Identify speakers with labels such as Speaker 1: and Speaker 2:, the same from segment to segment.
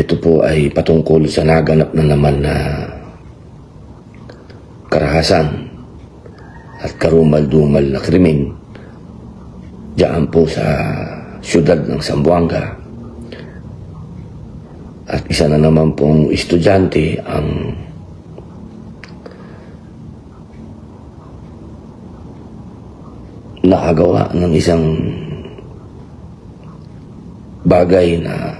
Speaker 1: Ito po ay patungkol sa naganap na naman na karahasan at karumal-dumal na krimen diyan po sa siyudad ng Zamboanga. At isa na naman pong estudyante ang nakagawa ng isang bagay na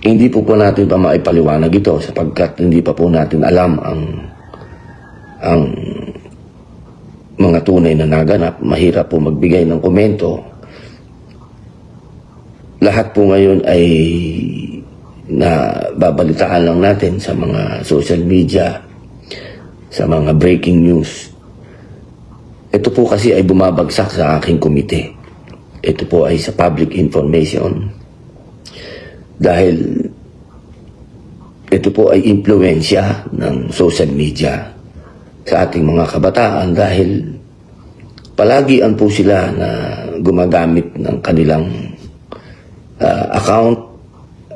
Speaker 1: hindi po natin pa maipaliwanag ito sapagkat hindi pa po natin alam ang mga tunay na naganap. Mahirap po magbigay ng komento. Lahat po ngayon ay nababalitaan lang natin sa mga social media, sa mga breaking news. Ito po kasi ay bumabagsak sa aking komite. Ito po ay sa public information. Dahil ito po ay impluwensya ng social media sa ating mga kabataan dahil palagian po sila na gumagamit ng kanilang account.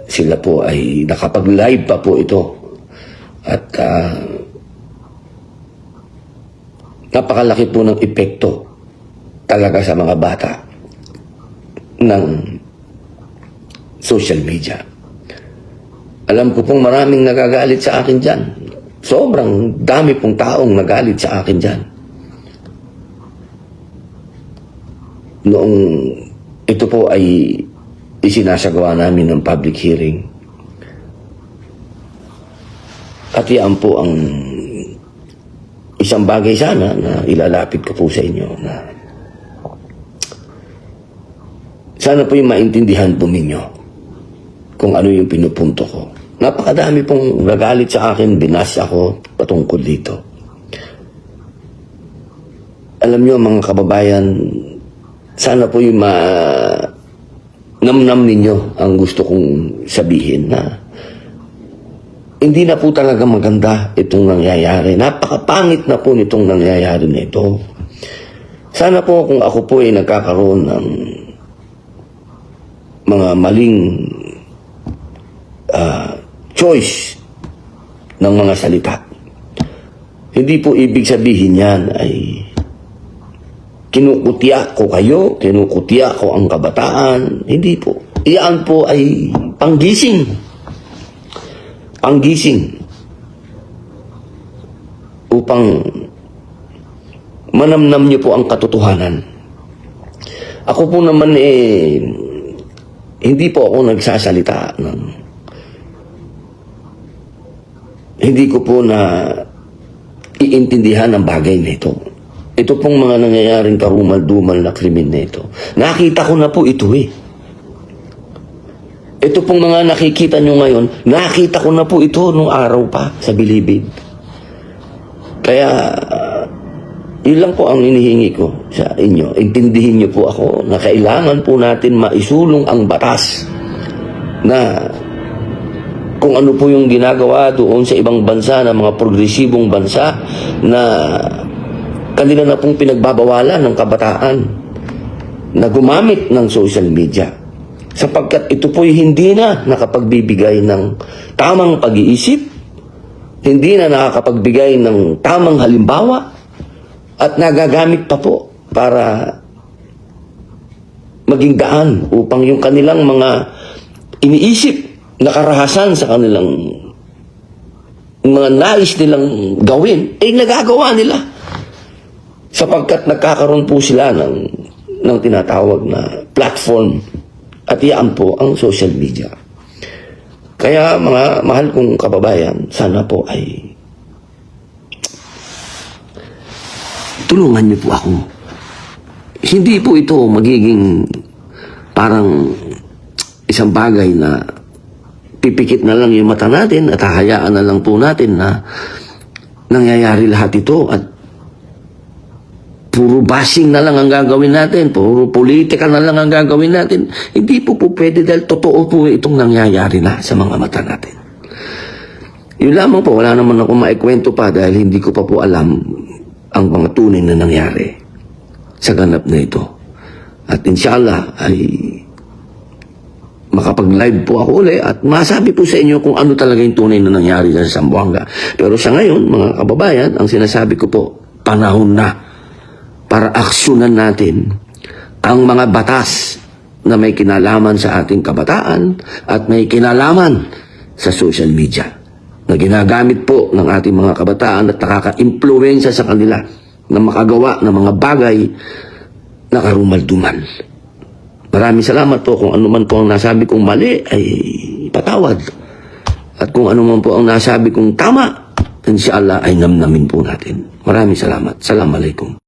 Speaker 1: Sila po ay nakapag-live pa po ito at napakalaki po ng epekto talaga sa mga bata ng social media. Alam ko pong maraming nagagalit sa akin dyan. Sobrang dami pong taong nagalit sa akin dyan. Noong ito po ay isinasagawa namin ng public hearing. At yan po ang isang bagay sana na ilalapit ko po sa inyo na sana po yung maintindihan po ninyo kung ano yung pinupunto ko. Napakadami pong nagalit sa akin, binas ako patungkol dito. Alam nyo mga kababayan, sana po yung namnam ninyo ang gusto kong sabihin na hindi na po talaga maganda itong nangyayari. Napakapangit na po nitong nangyayari na ito. Sana po kung ako po ay nagkakaroon ng mga maling choice ng mga salita, hindi po ibig sabihin yan ay kinukutya ko kayo, kinukutya ko ang kabataan. Hindi po. Iyan po ay panggising. Panggising. Upang manamnam niyo po ang katotohanan. Ako po naman hindi po ako nagsasalita ng hindi ko po na iintindihan ang bagay na ito. Ito pong mga nangyayaring karumal-dumal na krimen na ito. Nakita ko na po ito Ito pong mga nakikita nyo ngayon, nakita ko na po ito nung araw pa sa Bilibid. Kaya, yun lang po ang inihingi ko sa inyo. Intindihin nyo po ako na kailangan po natin maisulong ang batas na kung ano po yung ginagawa doon sa ibang bansa na mga progresibong bansa na kanila na pong pinagbabawalan ng kabataan na gumamit ng social media. Sapagkat ito po'y hindi na nakapagbibigay ng tamang pag-iisip, hindi na nakakapagbigay ng tamang halimbawa, at nagagamit pa po para maging daan upang yung kanilang mga iniisip na karahasan sa kanilang mga nais nilang gawin, ay nagagawa nila. Sapagkat nagkakaroon po sila ng tinatawag na platform. At iyan po ang social media. Kaya mga mahal kong kababayan, sana po ay tulungan niyo po ako. Hindi po ito magiging parang isang bagay na pipikit na lang yung mata natin at hahayaan na lang po natin na nangyayari lahat ito at puro bashing na lang ang gagawin natin, puro politika na lang ang gagawin natin. Hindi po pwede dahil totoo po itong nangyayari na sa mga mata natin. Yun lamang po, wala naman ako maikwento pa dahil hindi ko pa po alam ang mga tunay na nangyari sa ganap na ito. At inshallah ay makapag-live po ako uli at masabi po sa inyo kung ano talaga yung tunay na nangyari sa Zamboanga. Pero sa ngayon, mga kababayan, ang sinasabi ko po, panahon na para aksyonan natin ang mga batas na may kinalaman sa ating kabataan at may kinalaman sa social media na ginagamit po ng ating mga kabataan at nakaka-impluwensya sa kanila na makagawa ng mga bagay na karumalduman. Maraming salamat po. Kung ano man po ang nasabi kong mali ay patawad. At kung ano man po ang nasabi kong tama, inshallah ay namnamin po natin. Maraming salamat. Assalamualaikum.